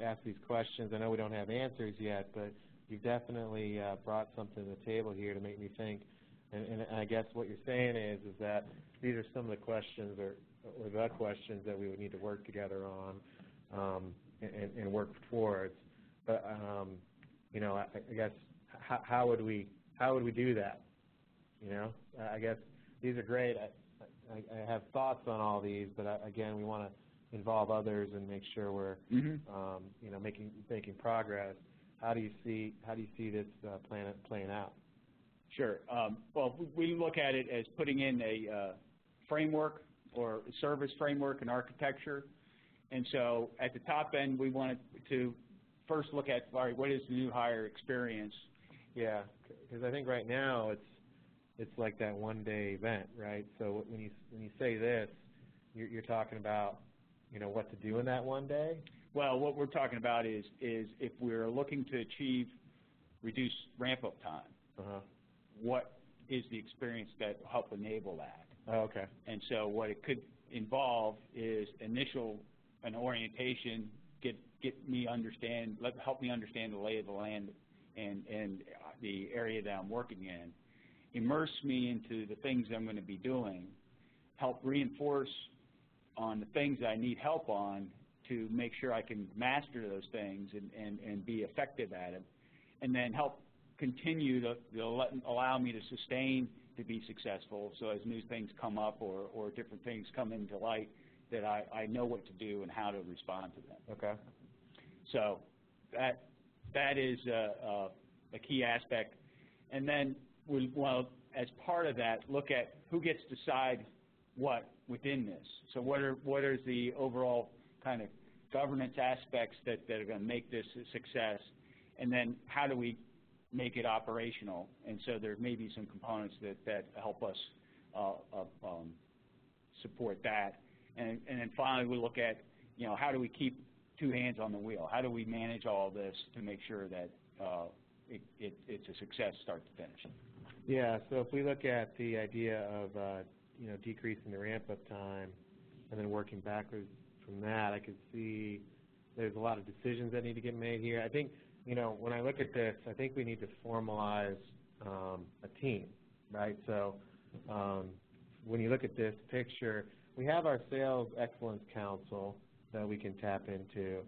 ask these questions. I know we don't have answers yet, but you've definitely brought something to the table here to make me think. And I guess what you're saying is that these are some of the questions or the questions that we would need to work together on and work towards. But you know, I guess how would we do that? You know, I guess these are great. I have thoughts on all these, but again, we want to involve others and make sure we're you know, making progress. How do you see this playing out?
Sure. Well, we look at it as putting in a framework or service framework and architecture. And so at the top end, we wanted to first look at, all right, what is the new hire experience?
Yeah, because I think right now it's like that one-day event, right? So when you say this, you're talking about, you know, what to do in that one day?
Well, what we're talking about is if we're looking to achieve reduced ramp-up time, what is the experience that will help enable that?
Oh, okay.
And so what it could involve is an orientation, help me understand the lay of the land and the area that I'm working in. immerse me into the things I'm going to be doing, help reinforce on the things I need help on to make sure I can master those things and be effective at it, and then help continue to allow me to sustain to be successful, so as new things come up or different things come into light, that I know what to do and how to respond to them.
Okay.
So that is a key aspect. And then as part of that, look at who gets to decide what within this. So what are the overall kind of governance aspects that are going to make this a success, and then how do we make it operational? And so there may be some components that help us support that. And then finally, we look at, how do we keep two hands on the wheel? How do we manage all this to make sure that it's a success start to finish?
Yeah, so if we look at the idea of decreasing the ramp-up time and then working backwards from that, I could see there's a lot of decisions that need to get made here. I think, when I look at this, I think we need to formalize a team, right? So when you look at this picture, we have our Sales Excellence Council that we can tap into.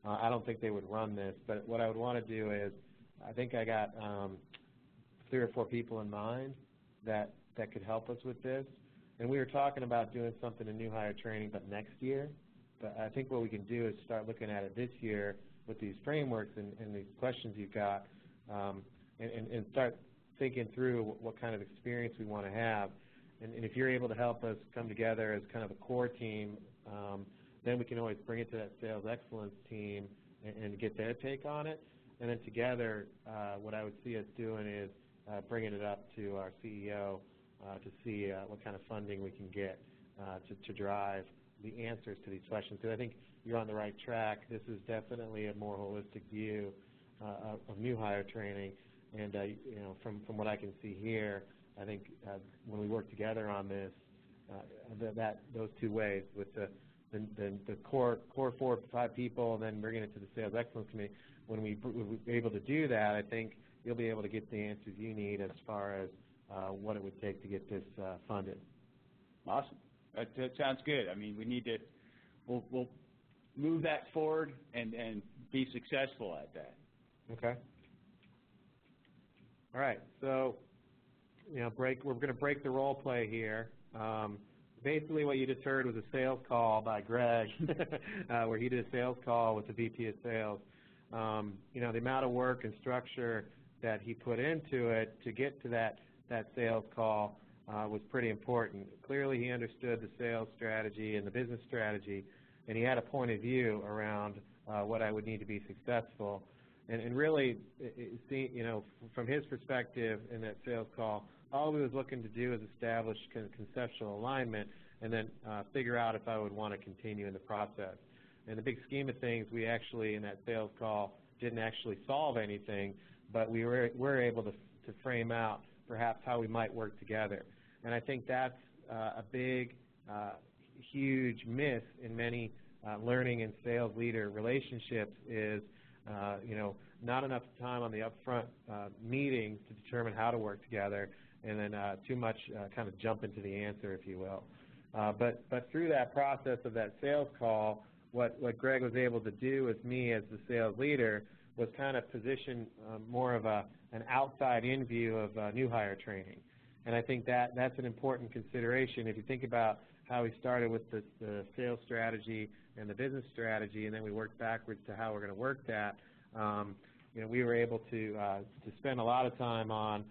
I don't think they would run this, but what I would want to do is, I think I got 3 or 4 people in mind that could help us with this. And we were talking about doing something in new hire training, but next year. But I think what we can do is start looking at it this year with these frameworks and these questions you've got, and start thinking through what kind of experience we want to have. And if you're able to help us come together as kind of a core team, then we can always bring it to that sales excellence team and get their take on it. And then together, what I would see us doing is bringing it up to our CEO to see what kind of funding we can get to drive the answers to these questions. So I think you're on the right track. This is definitely a more holistic view of new hire training. And from what I can see here, I think when we work together on this, those 2 ways, with the core 4 or 5 people, and then bringing it to the Sales Excellence Committee, when we're able to do that, I think you'll be able to get the answers you need as far as what it would take to get this funded.
Awesome. That sounds good. I mean, we need to, we'll move that forward and be successful at that.
Okay. All right. So, we're going to break the role play here. Basically, what you just heard was a sales call by Greg, where he did a sales call with the VP of Sales. The amount of work and structure that he put into it to get to that sales call was pretty important. Clearly, he understood the sales strategy and the business strategy, and he had a point of view around what I would need to be successful. And really, from his perspective in that sales call, all we was looking to do is establish conceptual alignment and then figure out if I would want to continue in the process. In the big scheme of things, we actually, in that sales call, didn't actually solve anything, but we were able to frame out perhaps how we might work together. And I think that's a big, huge miss in many learning and sales leader relationships is, not enough time on the upfront meetings to determine how to work together, and then too much kind of jump into the answer, if you will. But through that process of that sales call, what Greg was able to do with me as the sales leader was kind of position more of an outside-in view of new hire training. And I think that's an important consideration. If you think about how we started with the sales strategy and the business strategy, and then we worked backwards to how we're going to work that, we were able to spend a lot of time on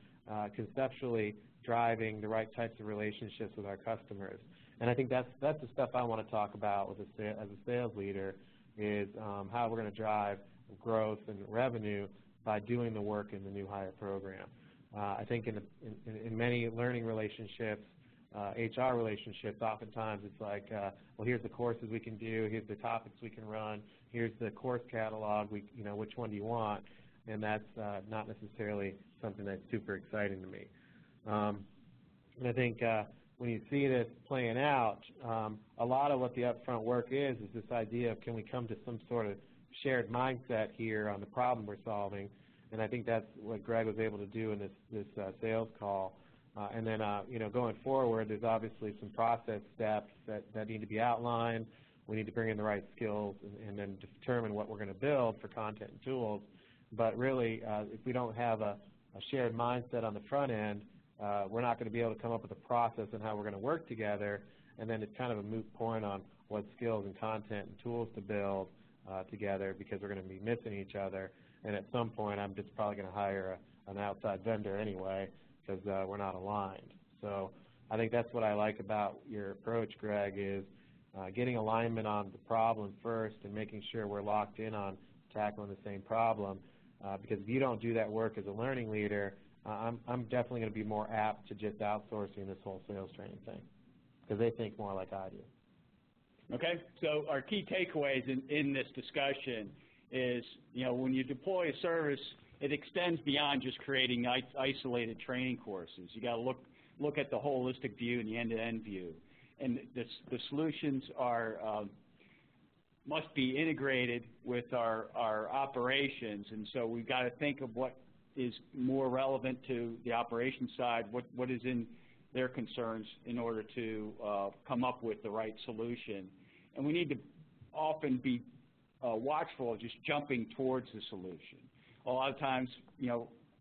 conceptually driving the right types of relationships with our customers. And I think that's the stuff I want to talk about as a sales leader, is how we're going to drive growth and revenue by doing the work in the new hire program. I think in many learning relationships, HR relationships, oftentimes it's like, well, here's the courses we can do, here's the topics we can run, here's the course catalog, which one do you want? And that's not necessarily something that's super exciting to me. And I think when you see this playing out, a lot of what the upfront work is this idea of, can we come to some sort of shared mindset here on the problem we're solving. And I think that's what Greg was able to do in this sales call. And then, going forward, there's obviously some process steps that need to be outlined. We need to bring in the right skills and then determine what we're going to build for content and tools. But really, if we don't have a shared mindset on the front end, we're not going to be able to come up with a process and how we're going to work together. And then it's kind of a moot point on what skills and content and tools to build together, because we're going to be missing each other. And at some point, I'm just probably going to hire an outside vendor anyway, because we're not aligned. So I think that's what I like about your approach, Greg, is getting alignment on the problem first and making sure we're locked in on tackling the same problem. Because if you don't do that work as a learning leader, I'm definitely going to be more apt to just outsourcing this whole sales training thing, because they think more like I do.
Okay, so our key takeaways in this discussion is, when you deploy a service, it extends beyond just creating isolated training courses. You got to look at the holistic view and the end-to-end view, and the solutions must be integrated with our operations, and so we've got to think of what is more relevant to the operations side, what is in their concerns in order to come up with the right solution. And we need to often be watchful of just jumping towards the solution. A lot of times,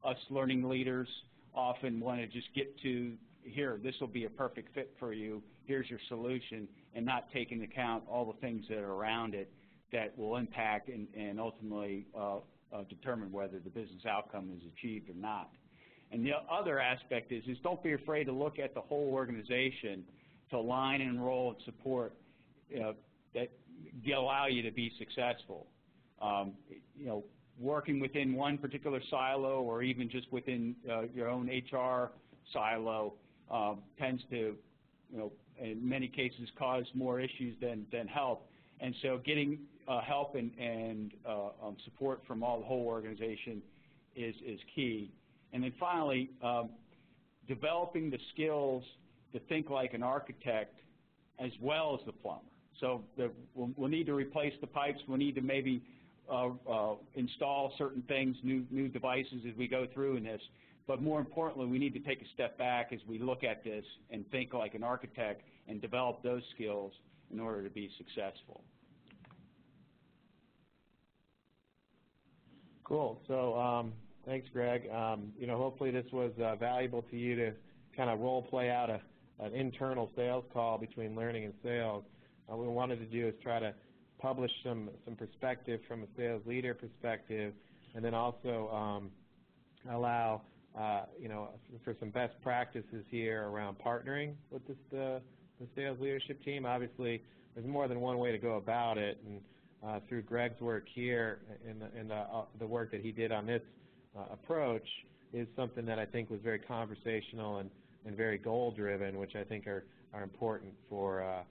us learning leaders often want to just get to, here, this will be a perfect fit for you, here's your solution, and not take into account all the things that are around it that will impact and ultimately determine whether the business outcome is achieved or not. And the other aspect is don't be afraid to look at the whole organization to align and enroll and support that allow you to be successful. Working within one particular silo or even just within your own HR silo tends to, in many cases, cause more issues than help. And so getting help and support from the whole organization is key. And then finally, developing the skills to think like an architect as well as the plumber. So we'll need to replace the pipes. We'll need to maybe install certain things, new devices as we go through in this. But more importantly, we need to take a step back as we look at this and think like an architect and develop those skills in order to be successful.
Cool. So thanks, Greg. Hopefully this was valuable to you to kind of role play out an internal sales call between learning and sales. What we wanted to do is try to publish some perspective from a sales leader perspective, and then also allow for some best practices here around partnering with the sales leadership team. Obviously, there's more than one way to go about it, and through Greg's work here and the work that he did on this approach is something that I think was very conversational and very goal-driven, which I think are important for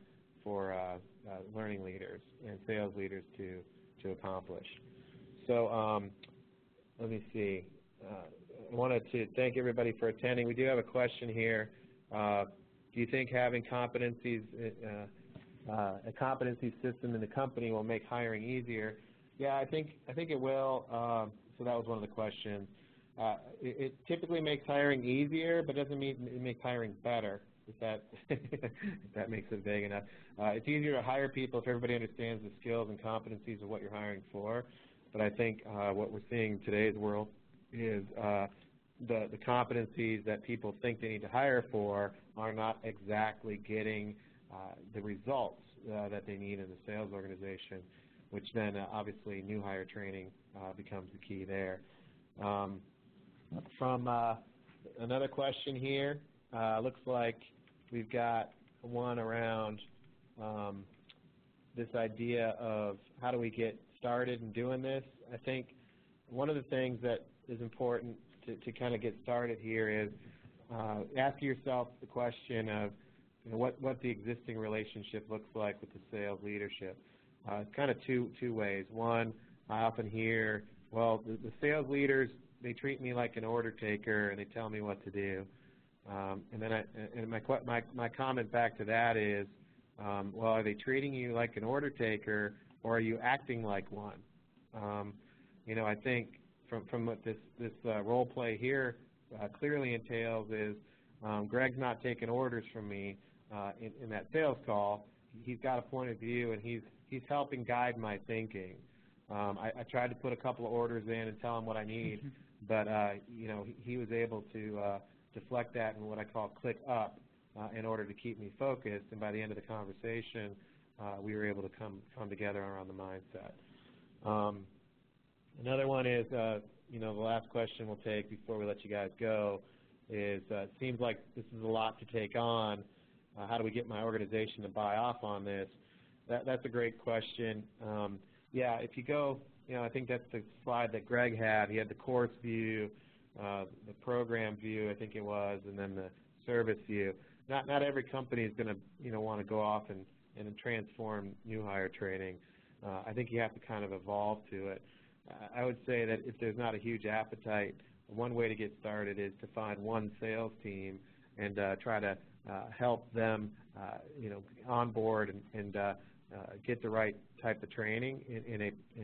learning leaders and sales leaders to accomplish. So let me see. I wanted to thank everybody for attending. We do have a question here. Do you think having competencies, a competency system in the company will make hiring easier? Yeah, I think it will. So that was one of the questions. It typically makes hiring easier, but doesn't mean it makes hiring better, if that makes it vague enough. It's easier to hire people if everybody understands the skills and competencies of what you're hiring for. But I think what we're seeing in today's world is the competencies that people think they need to hire for are not exactly getting the results that they need in the sales organization, which then obviously new hire training becomes the key there. From another question here, looks like we've got one around this idea of how do we get started in doing this. I think one of the things that is important to kind of get started here is ask yourself the question of what the existing relationship looks like with the sales leadership. It's kind of two ways. One, I often hear, well, the sales leaders, they treat me like an order taker and they tell me what to do. And then my comment back to that is, well, are they treating you like an order taker or are you acting like one? I think from what this role play here clearly entails is Greg's not taking orders from me in that sales call. He's got a point of view, and he's helping guide my thinking. I tried to put a couple of orders in and tell him what I need, but you know, he was able to deflect that in what I call click up in order to keep me focused. And by the end of the conversation, we were able to come together around the mindset. Another one is, you know, the last question we'll take before we let you guys go is, it seems like this is a lot to take on. How do we get my organization to buy off on this? That's a great question. Yeah, if you go, you know, I think that's the slide that Greg had. He had the course view, the program view, I think it was, and then the service view. Not every company is going to, you know, want to go off and transform new hire training. I think you have to kind of evolve to it. I would say that if there's not a huge appetite, one way to get started is to find one sales team and try to help them, you know, onboard and get the right type of training in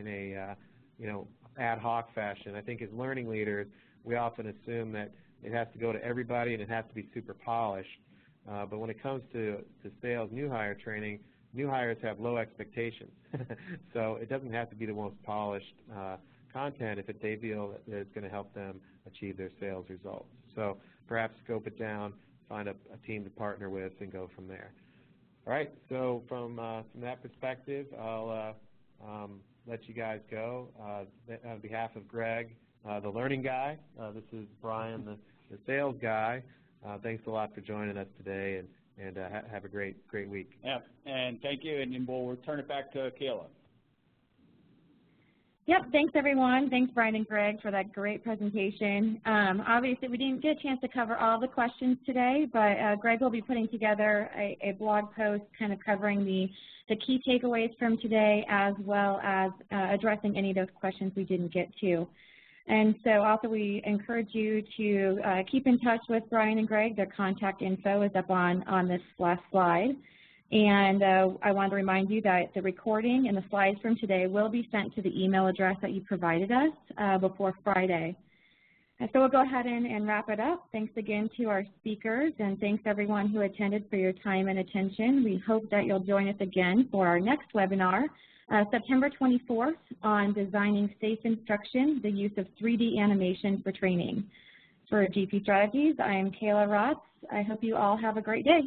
a you know, ad hoc fashion. I think as learning leaders, we often assume that it has to go to everybody and it has to be super polished. But when it comes to sales new hire training, new hires have low expectations. So it doesn't have to be the most polished content if they feel that it's going to help them achieve their sales results. So perhaps scope it down, find a team to partner with, and go from there. All right, so from that perspective, I'll let you guys go. On behalf of Greg, the learning guy, this is Brian, the sales guy. Thanks a lot for joining us today, and have a great week.
Yeah, and thank you, and we'll return it back to Kayla.
Yep, thanks everyone. Thanks Brian and Greg for that great presentation. Obviously we didn't get a chance to cover all the questions today, but Greg will be putting together a blog post kind of covering the key takeaways from today, as well as addressing any of those questions we didn't get to. And so also we encourage you to keep in touch with Brian and Greg. Their contact info is up on this last slide. And I want to remind you that the recording and the slides from today will be sent to the email address that you provided us before Friday. And so we'll go ahead and wrap it up. Thanks again to our speakers, and thanks everyone who attended for your time and attention. We hope that you'll join us again for our next webinar, September 24th, on designing safe instruction, the use of 3D animation for training. For GP Strategies, I am Kayla Rotz. I hope you all have a great day.